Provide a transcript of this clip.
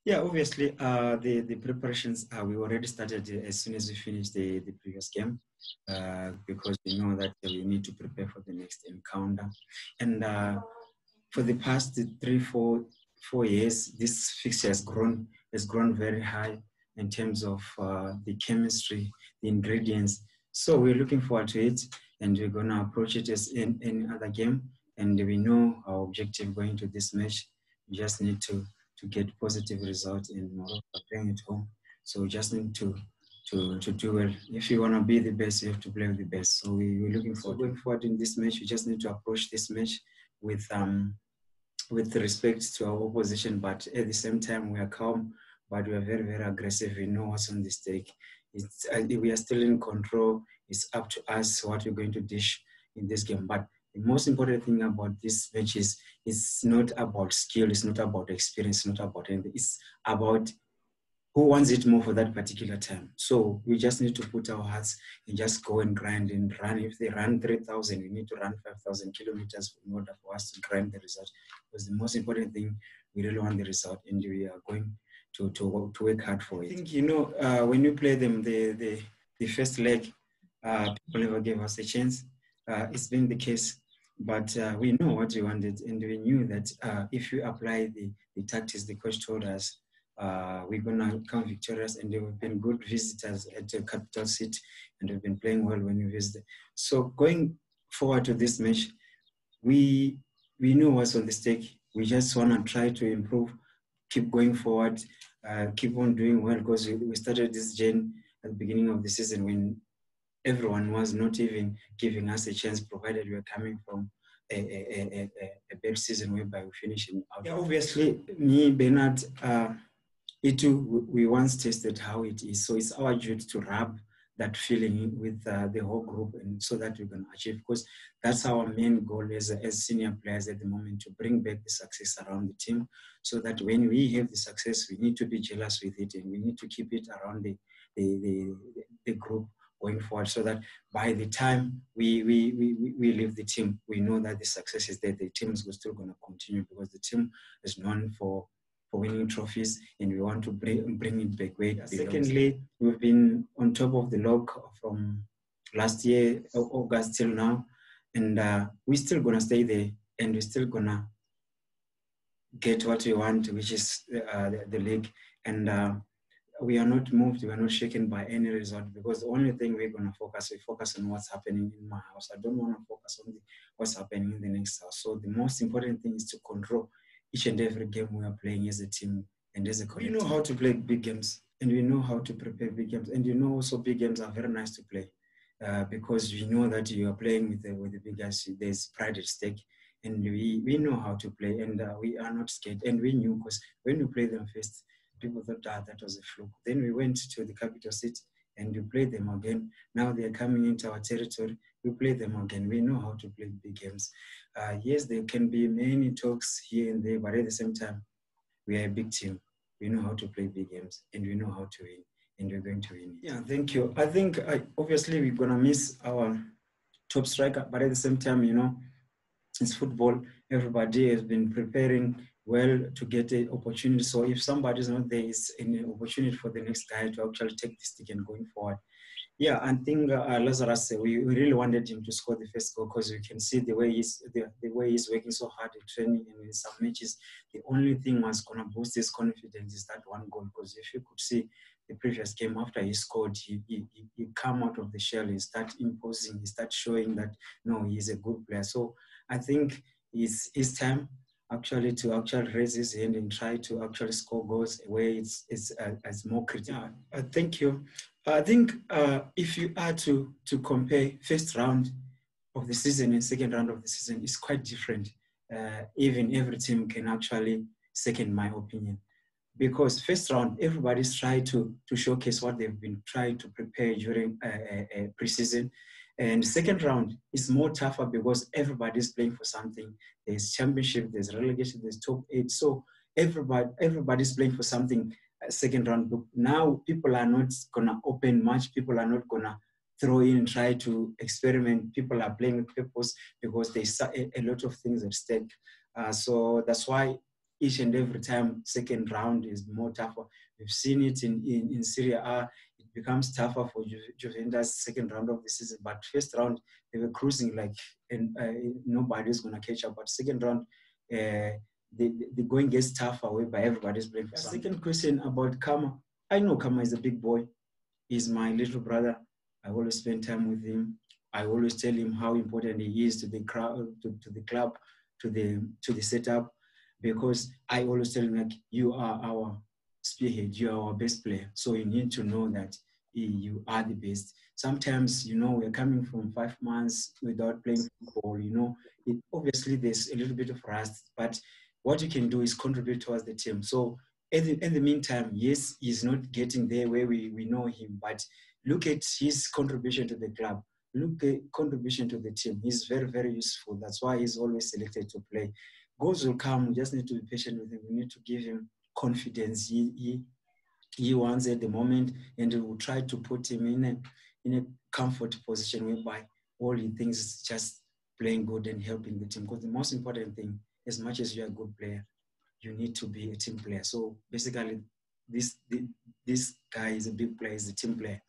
Yeah, obviously, the preparations we already started as soon as we finished the previous game, because we know that we need to prepare for the next encounter. And for the past 3, 4 years, this fixture has grown very high in terms of the chemistry, the ingredients. So we're looking forward to it, and we're gonna approach it as in any other game. And we know our objective going to this match. We just need to get positive results in Morocco, playing at home. So we just need to do well. If you want to be the best, you have to play with the best. So we're looking forward. Going forward in this match, we just need to approach this match with respect to our opposition, but at the same time we are calm, but we are very, very aggressive. We know what's on the stake. We are still in control. It's up to us what we're going to dish in this game. But the most important thing about this match is it's not about skill, it's not about experience, it's not about anything. It's about who wants it more for that particular time. So we just need to put our hearts and just go and grind and run. If they run 3,000, we need to run 5,000 kilometers in order for us to grind the result. Because the most important thing, we really want the result, and we are going to work hard for it. I think, when you play them, the first leg, people never gave us a chance. It's been the case, but we know what we wanted, and we knew that if you apply the tactics the coach told us, we're going to come victorious, and we've been good visitors at the capital city, and we've been playing well when we visit. So going forward to this match, we know what's on the stake. We just want to try to improve, keep going forward, keep on doing well, because we started this journey at the beginning of the season when everyone was not even giving us a chance, provided we were coming from a bad season whereby we finishing out. Yeah, obviously, me, Bernard, we once tested how it is. So it's our duty to rub that feeling with the whole group, and so that we can achieve, because that's our main goal as senior players at the moment, to bring back the success around the team, so that when we have the success, we need to be jealous with it, and we need to keep it around the group going forward, so that by the time we leave the team, we know that the success is there. The team is still going to continue, because the team is known for winning trophies, and we want to bring it back. Secondly, we've been on top of the log from last year, August till now, and we're still gonna stay there, and we're still gonna get what we want, which is the league. And we are not moved, we are not shaken by any result, because the only thing we focus on what's happening in my house. I don't want to focus on what's happening in the next house. So the most important thing is to control each and every game we are playing as a team and as a collective. We know how to play big games, and we know how to prepare big games, and also big games are very nice to play, because we know that you are playing with the big guys. There's pride at stake, and we know how to play, and we are not scared. And we knew, because when we played them first, people thought that was a fluke. Then we went to the capital city and we played them again. Now they're coming into our territory. We play them again. We know how to play big games. Yes, there can be many talks here and there, but at the same time, we are a big team. We know how to play big games, and we know how to win, and we're going to win. Yeah, thank you. I think obviously we're going to miss our top striker, but at the same time, it's football. Everybody has been preparing well to get an opportunity. So if somebody is not there, it's an opportunity for the next guy to actually take the stick and going forward. Yeah, I think Lazarus, we really wanted him to score the first goal, because we can see the way he's working so hard at training and in some matches. The only thing was going to boost his confidence is that one goal, because if you could see the previous game, after he scored, he come out of the shell, he start imposing, he start showing that, no, he's a good player. So I think it's time actually to raise his hand and try to actually score goals where it's more critical. Yeah, thank you. I think if you are to compare first round of the season and second round of the season, it's quite different. Even every team can actually second my opinion, because first round, everybody's trying to showcase what they've been trying to prepare during preseason. And second round is more tougher, because everybody's playing for something. There's championship, there's relegation, there's top 8. So everybody's playing for something. Second round. Now people are not gonna open much. People are not gonna throw in and try to experiment. People are playing with purpose, because there's a lot of things at stake. So that's why each and every time second round is more tougher. We've seen it in Serie A. It becomes tougher for Juventus second round of the season, but first round they were cruising like, and nobody's gonna catch up. But second round, the going gets tougher whereby everybody's playing for something. Second question about Kama. I know Kama is a big boy. He's my little brother. I always spend time with him. I always tell him how important he is to the crowd, to the club, to the setup, because I always tell him, like, you are our spearhead, you are our best player. So you need to know that you are the best. Sometimes, we're coming from 5 months without playing football, obviously there's a little bit of rust, but what you can do is contribute towards the team. So in the meantime, yes, he's not getting there where we know him, but look at his contribution to the club. Look at contribution to the team. He's very, very useful. That's why he's always selected to play. Goals will come. We just need to be patient with him. We need to give him confidence. He wants at the moment, and we will try to put him in a comfort position whereby all he thinks is just playing good and helping the team. Because the most important thing, as much as you're a good player, you need to be a team player. So basically, this guy is a big player, is a team player.